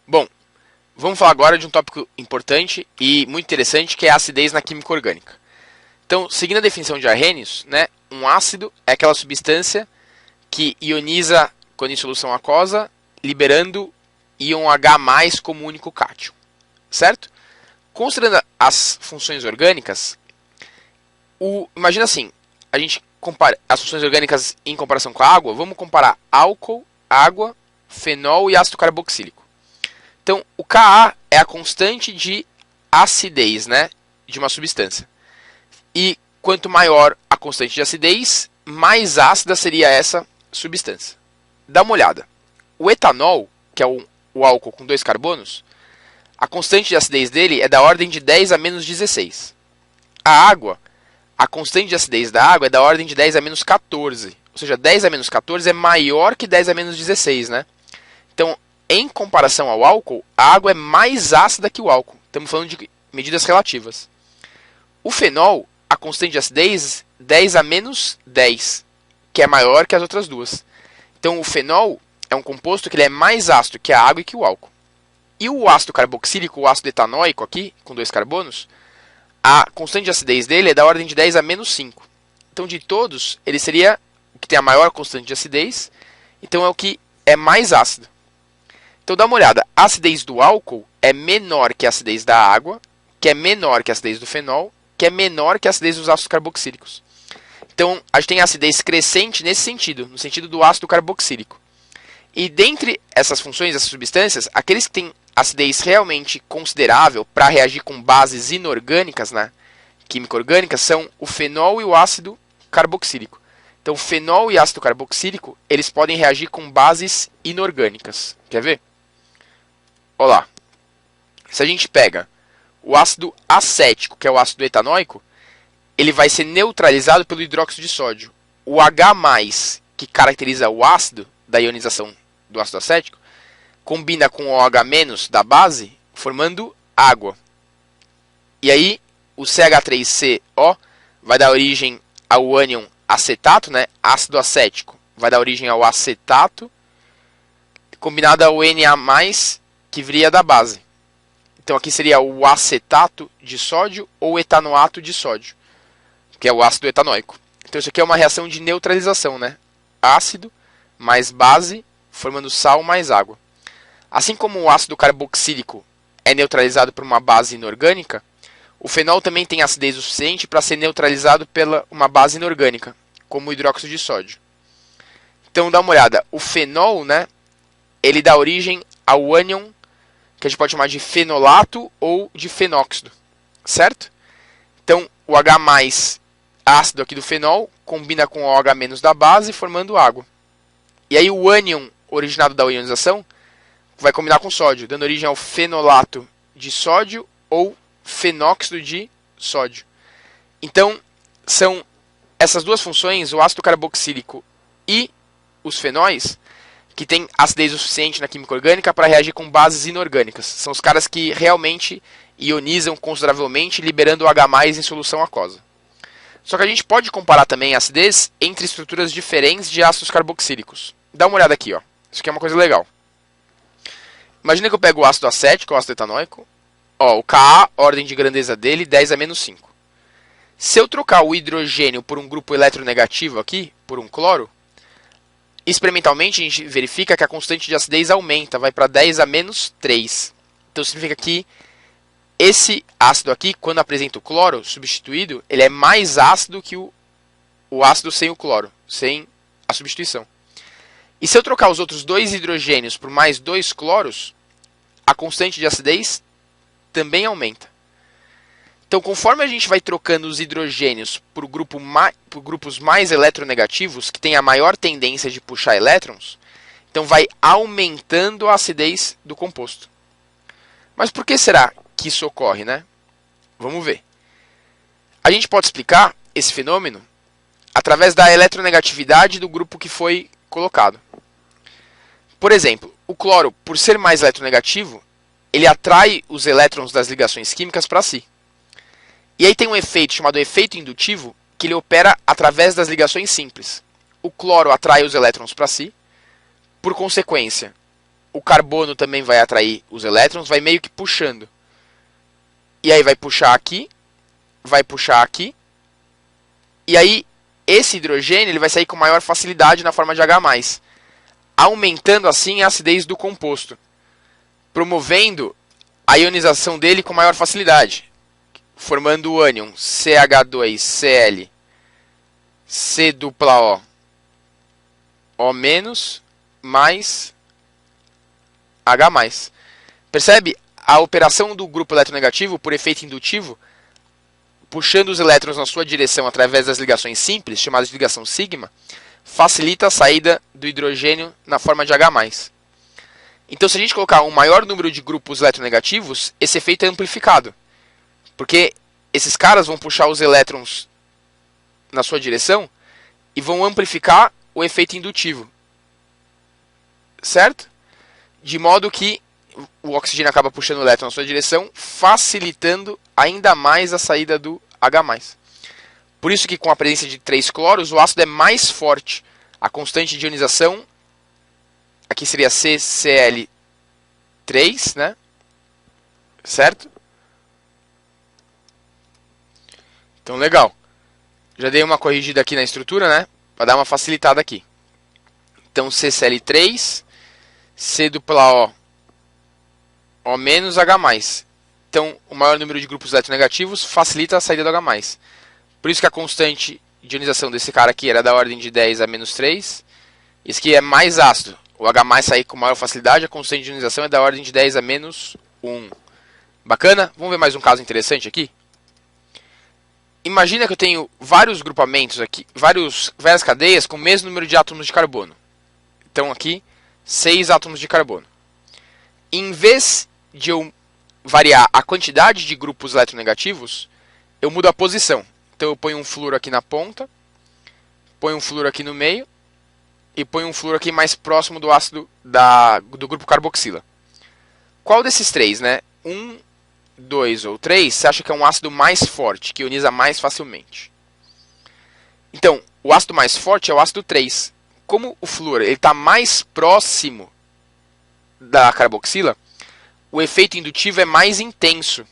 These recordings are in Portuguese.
Bom, vamos falar agora de um tópico importante e muito interessante, que é a acidez na química orgânica. Então, seguindo a definição de Arrhenius, né, um ácido é aquela substância que ioniza quando em solução aquosa, liberando íon H+, como único cátion. Certo? Considerando as funções orgânicas, imagina assim, a gente compara as funções orgânicas em comparação com a água, vamos comparar álcool, água, fenol e ácido carboxílico. Então, o Ka é a constante de acidez, né, de uma substância. E quanto maior a constante de acidez, mais ácida seria essa substância. Dá uma olhada. O etanol, que é o álcool com 2 carbonos, a constante de acidez dele é da ordem de 10 a menos 16. A água, a constante de acidez da água é da ordem de 10 a menos 14. Ou seja, 10 a menos 14 é maior que 10 a menos 16, né? Então, em comparação ao álcool, a água é mais ácida que o álcool. Estamos falando de medidas relativas. O fenol, a constante de acidez, 10 a menos 10, que é maior que as outras duas. Então, o fenol é um composto que ele é mais ácido que a água e que o álcool. E o ácido carboxílico, o ácido etanóico aqui, com 2 carbonos, a constante de acidez dele é da ordem de 10 a menos 5. Então, de todos, ele seria o que tem a maior constante de acidez, então é o que é mais ácido. Então, dá uma olhada. A acidez do álcool é menor que a acidez da água, que é menor que a acidez do fenol, que é menor que a acidez dos ácidos carboxílicos. Então, a gente tem acidez crescente nesse sentido, no sentido do ácido carboxílico. E dentre essas funções, essas substâncias, aqueles que têm acidez realmente considerável para reagir com bases inorgânicas na química orgânica são o fenol e o ácido carboxílico. Então, fenol e ácido carboxílico, eles podem reagir com bases inorgânicas. Quer ver? Olha lá. Se a gente pega o ácido acético, que é o ácido etanóico, ele vai ser neutralizado pelo hidróxido de sódio. O H+, que caracteriza o ácido da ionização do ácido acético, combina com o OH- da base, formando água. E aí, o CH3CO vai dar origem ao ânion acetato, né? Ácido acético. Vai dar origem ao acetato, combinado ao Na+, que viria da base. Então, aqui seria o acetato de sódio ou etanoato de sódio, que é o ácido etanóico. Então, isso aqui é uma reação de neutralização, né? Ácido mais base, formando sal mais água. Assim como o ácido carboxílico é neutralizado por uma base inorgânica, o fenol também tem acidez o suficiente para ser neutralizado pela uma base inorgânica, como o hidróxido de sódio. Então, dá uma olhada. O fenol, né, ele dá origem ao ânion, que a gente pode chamar de fenolato ou de fenóxido, certo? Então, o H+ ácido aqui do fenol combina com o OH- da base, formando água. E aí o ânion originado da ionização vai combinar com sódio, dando origem ao fenolato de sódio ou fenóxido de sódio. Então, são essas duas funções, o ácido carboxílico e os fenóis, que têm acidez o suficiente na química orgânica para reagir com bases inorgânicas. São os caras que realmente ionizam consideravelmente, liberando o H+ em solução aquosa. Só que a gente pode comparar também a acidez entre estruturas diferentes de ácidos carboxílicos. Dá uma olhada aqui, ó. Isso aqui é uma coisa legal. Imagina que eu pego o ácido acético, o ácido etanóico. Ó, o Ka, ordem de grandeza dele, 10 a menos 5. Se eu trocar o hidrogênio por um grupo eletronegativo aqui, por um cloro, experimentalmente a gente verifica que a constante de acidez aumenta, vai para 10 a menos 3. Então significa que esse ácido aqui, quando apresenta o cloro substituído, ele é mais ácido que o ácido sem o cloro, sem a substituição. E se eu trocar os outros 2 hidrogênios por mais 2 cloros, a constante de acidez também aumenta. Então, conforme a gente vai trocando os hidrogênios por grupos mais eletronegativos, que têm a maior tendência de puxar elétrons, então vai aumentando a acidez do composto. Mas por que será que isso ocorre, né? Vamos ver. A gente pode explicar esse fenômeno através da eletronegatividade do grupo que foi colocado. Por exemplo, o cloro, por ser mais eletronegativo, ele atrai os elétrons das ligações químicas para si. E aí tem um efeito chamado efeito indutivo, que ele opera através das ligações simples. O cloro atrai os elétrons para si, por consequência, o carbono também vai atrair os elétrons, vai meio que puxando. E aí vai puxar aqui, e aí esse hidrogênio ele vai sair com maior facilidade na forma de H+, aumentando assim a acidez do composto, promovendo a ionização dele com maior facilidade, formando o ânion CH2Cl C dupla O O- mais H+. Percebe? A operação do grupo eletronegativo, por efeito indutivo, puxando os elétrons na sua direção através das ligações simples, chamadas de ligação sigma, facilita a saída do hidrogênio na forma de H+. Então, se a gente colocar um maior número de grupos eletronegativos, esse efeito é amplificado. Porque esses caras vão puxar os elétrons na sua direção e vão amplificar o efeito indutivo. Certo? De modo que o oxigênio acaba puxando o elétron na sua direção, facilitando ainda mais a saída do H+. Por isso que com a presença de 3 cloros, o ácido é mais forte. A constante de ionização, aqui seria CCl3, né? Certo? Então, legal. Já dei uma corrigida aqui na estrutura, né? Para dar uma facilitada aqui. Então, CCl3, C dupla O, O menos H+. Então, o maior número de grupos eletronegativos facilita a saída do H+. Por isso que a constante de ionização desse cara aqui era da ordem de 10 a menos 3. Isso aqui é mais ácido. O H+ sair com maior facilidade, a constante de ionização é da ordem de 10 a menos 1. Bacana? Vamos ver mais um caso interessante aqui? Imagina que eu tenho vários grupamentos aqui, várias cadeias com o mesmo número de átomos de carbono. Então aqui, 6 átomos de carbono. Em vez de eu variar a quantidade de grupos eletronegativos, eu mudo a posição. Então eu ponho um flúor aqui na ponta, ponho um flúor aqui no meio, e ponho um flúor aqui mais próximo do ácido do grupo carboxila. Qual desses três, né? 1, 2 ou 3, você acha que é um ácido mais forte, que ioniza mais facilmente? Então, o ácido mais forte é o ácido 3. Como o flúor está mais próximo da carboxila, o efeito indutivo é mais intenso.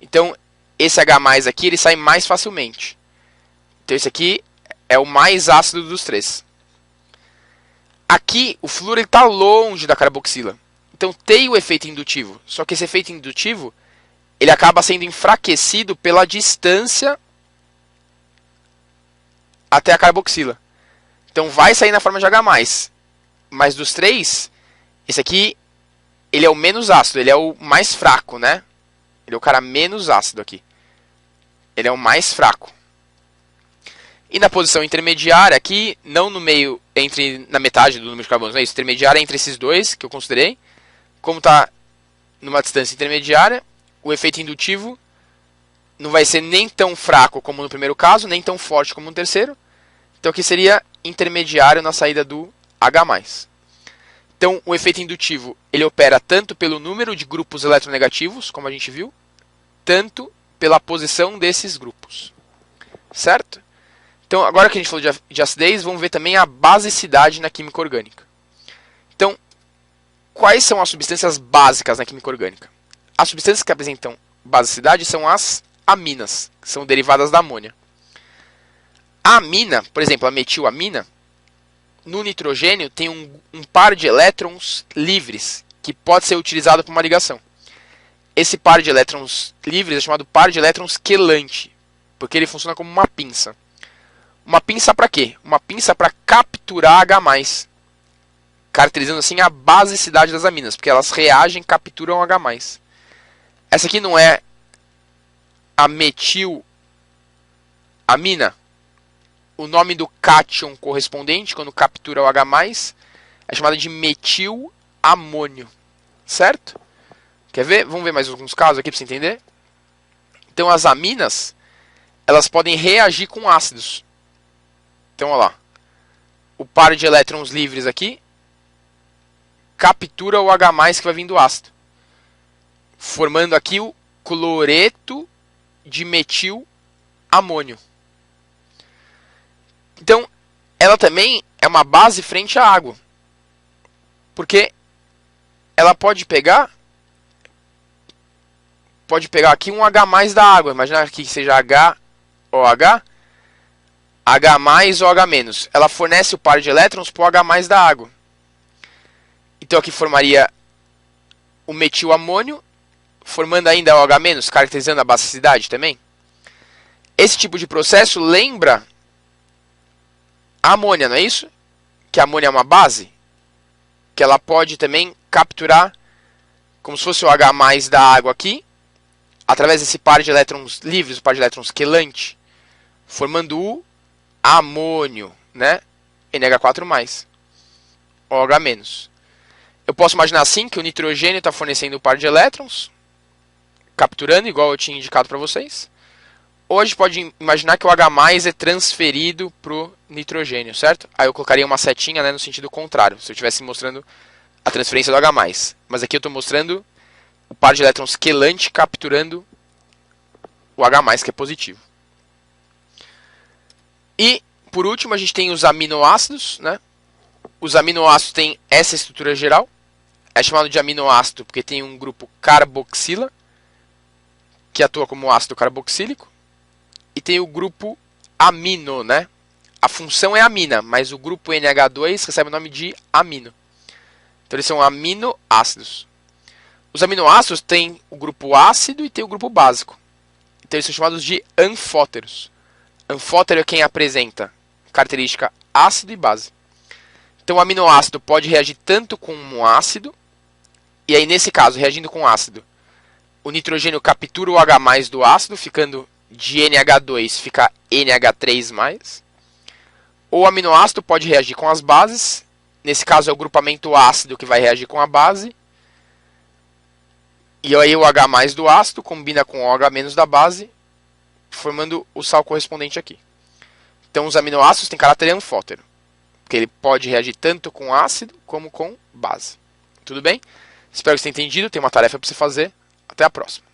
Então, esse H+ aqui ele sai mais facilmente. Então, esse aqui é o mais ácido dos três. Aqui, o flúor está longe da carboxila. Então, tem o efeito indutivo. Só que esse efeito indutivo ele acaba sendo enfraquecido pela distância até a carboxila. Então, vai sair na forma de H+. Mas dos três, esse aqui ele é o menos ácido. Ele é o mais fraco, né? Ele é o cara menos ácido aqui. Ele é o mais fraco. E na posição intermediária, aqui, não no meio, na metade do número de carbonos, não é isso? Intermediária entre esses dois, que eu considerei. Como está numa distância intermediária, o efeito indutivo não vai ser nem tão fraco como no primeiro caso, nem tão forte como no terceiro. Então aqui seria intermediário na saída do H+. Então o efeito indutivo ele opera tanto pelo número de grupos eletronegativos, como a gente viu, tanto pela posição desses grupos. Certo? Então, agora que a gente falou de acidez, vamos ver também a basicidade na química orgânica. Então, quais são as substâncias básicas na química orgânica? As substâncias que apresentam basicidade são as aminas, que são derivadas da amônia. A amina, por exemplo, a metilamina, no nitrogênio tem um par de elétrons livres, que pode ser utilizado para uma ligação. Esse par de elétrons livres é chamado par de elétrons quelante, porque ele funciona como uma pinça. Uma pinça para quê? Uma pinça para capturar H+, caracterizando assim a basicidade das aminas, porque elas reagem e capturam H+. Essa aqui não é a metilamina. O nome do cátion correspondente, quando captura o H+, é chamada de metilamônio. Certo? Quer ver? Vamos ver mais alguns casos aqui para você entender. Então as aminas, elas podem reagir com ácidos. Então, olha lá. O par de elétrons livres aqui captura o H+ que vai vir do ácido, formando aqui o cloreto de metilamônio. Então, ela também é uma base frente à água, porque ela pode pegar aqui um H+ da água. Imagina aqui que seja HOH, H+ ou H-. Ela fornece o par de elétrons para o H+ da água. Então aqui formaria o metilamônio, formando ainda o H-, caracterizando a basicidade também. Esse tipo de processo lembra a amônia, não é isso? Que a amônia é uma base, que ela pode também capturar, como se fosse o H+ da água aqui, através desse par de elétrons livres, o par de elétrons quelante, formando o amônio, né? NH4+, OH-. Eu posso imaginar assim que o nitrogênio está fornecendo o par de elétrons, capturando, igual eu tinha indicado para vocês. Ou a gente pode imaginar que o H+ é transferido para o nitrogênio, certo? Aí eu colocaria uma setinha, né, no sentido contrário, se eu estivesse mostrando a transferência do H+. Mas aqui eu estou mostrando o par de elétrons quelante capturando o H+, que é positivo. E, por último, a gente tem os aminoácidos, né? Os aminoácidos têm essa estrutura geral. É chamado de aminoácido porque tem um grupo carboxila, que atua como ácido carboxílico. E tem o grupo amino, né? A função é amina, mas o grupo NH2 recebe o nome de amino. Então eles são aminoácidos. Os aminoácidos têm o grupo ácido e tem o grupo básico. Então eles são chamados de anfóteros. Anfótero é quem apresenta característica ácido e base. Então o aminoácido pode reagir tanto com um ácido, e aí nesse caso, reagindo com ácido, o nitrogênio captura o H+ do ácido, ficando de NH2 fica NH3+. Ou o aminoácido pode reagir com as bases, nesse caso é o grupamento ácido que vai reagir com a base, e aí o H+ do ácido combina com o OH- da base, formando o sal correspondente aqui. Então os aminoácidos têm caráter anfótero, porque ele pode reagir tanto com ácido como com base. Tudo bem? Espero que você tenha entendido, tem uma tarefa para você fazer. Até a próxima.